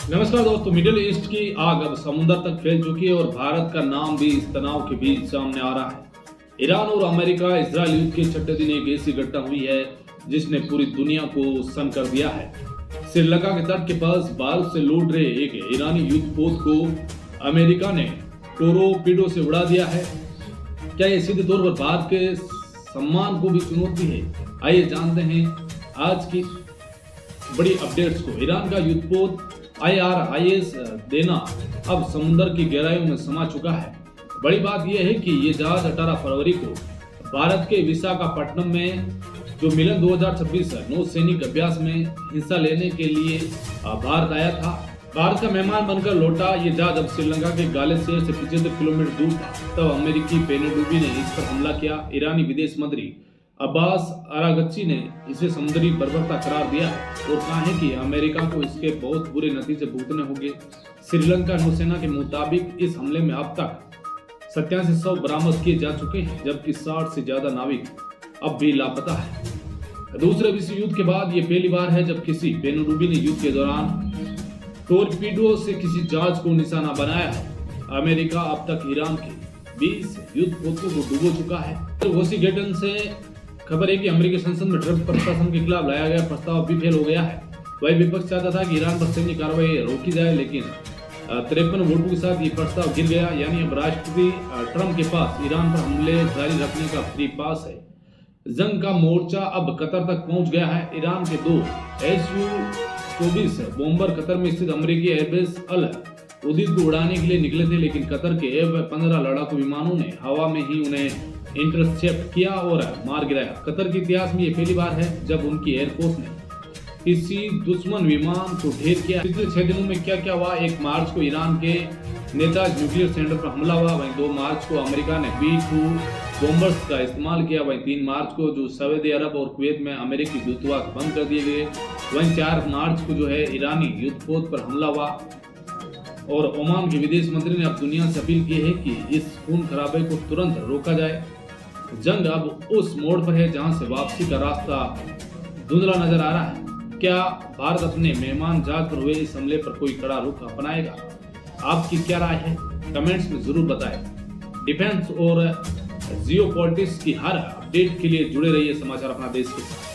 नमस्कार दोस्तों, middle east की आग अब समुद्र तक फैल चुकी है और भारत का नाम भी इस तनाव के बीच सामने आ रहा है। ईरान और अमेरिका इजरायल युद्ध के छठे दिन एक ऐसी घटना हुई है जिसने पूरी दुनिया को सन्न कर दिया है। श्रीलंका के तट के पास बारूद से लौट रहे एक ईरानी युद्धपोत को अमेरिका ने टोरपीडो से उड़ा दिया है। क्या ये सीधे तौर पर भारत के सम्मान को भी चुनौती है? आइए जानते हैं आज की बड़ी अपडेट्स को। ईरान का युद्धपोत IRIS देना अब समुद्र की गहराइयों में समा चुका है। बड़ी बात यह है कि ये जहाज 18 फरवरी को भारत के विशाखापट्टनम में जो मिलन 2026 नौसैनिक अभ्यास में हिस्सा लेने के लिए भारत आया था। भारत का मेहमान बनकर लौटा ये जहाज अब श्रीलंका के गाले शहर से 75 किलोमीटर दूर था। तब अमेरिकी पेनेडुबी ने इस पर हमला किया। ईरानी विदेश मंत्री अब्बास अरागची ने इसे समुद्री बर्बरता करार दिया और कहा है कि अमेरिका को इसके बहुत बुरे नतीजे भुगतने होंगे। श्रीलंका नौसेना के मुताबिक इस हमले में अब तक 87 शव बरामद किए जा चुके हैं, जबकि 60 से ज्यादा नाविक अब भी लापता है। दूसरे विश्व युद्ध के बाद ये पहली बार है जब किसी पेनेडुबी ने युद्ध के दौरान टोरपीडो से किसी जहाज को निशाना बनाया है। अमेरिका अब तक ईरान के 20 युद्धपोतों को डुबो चुका है। तो वॉशिंगटन से खबर है कि अमेरिकी संसद में ट्रंप प्रशासन के खिलाफ लाया गया प्रस्ताव भी फेल हो गया है। वही विपक्ष चाहता था कि ईरान पर सैन्य कार्रवाई रोकी जाए, लेकिन 53 वोटों के साथ ये प्रस्ताव गिर गया। यानी अब राष्ट्रपति ट्रंप के पास ईरान पर हमले जारी रखने का फ्री पास है। जंग का मोर्चा अब कतर तक पहुंच गया है। ईरान के 2 Su-24 बॉम्बर कतर में स्थित अमेरिकी एयरबेस अल उदीद को उड़ाने के लिए निकले थे, लेकिन कतर के F-15 लड़ाकू विमानों ने हवा में ही उन्हें इंटरसेप्ट किया और मार गिराया। कतर के इतिहास में ये पहली बार है जब उनकी एयरफोर्स ने किसी दुश्मन विमान को ढेर किया। पिछले 6 दिनों में क्या क्या हुआ? 1 मार्च को ईरान के नेताज न्यूक्लियर सेंटर पर हमला हुआ। वहीं 2 मार्च को अमेरिका ने B-2 बॉम्बर्स का इस्तेमाल किया। वहीं 3 मार्च को जो सऊदी अरब और कुवैत में अमेरिकी दूतावास बंद कर दिए गए। वहीं 4 मार्च को जो है ईरानी युद्धपोत पर हमला हुआ और ओमान के विदेश मंत्री ने अब दुनिया से अपील की है कि इस खून खराबे को तुरंत रोका जाए। जंग अब उस मोड़ पर है जहां से वापसी का रास्ता धुंधला नजर आ रहा है। क्या भारत अपने मेहमान जहाज पर हुए इस हमले पर कोई कड़ा रुख अपनाएगा? आपकी क्या राय है? कमेंट्स में जरूर बताएं। डिफेंस और जियोपॉलिटिक्स की हर अपडेट के लिए जुड़े रहिए समाचार अपना देश के साथ।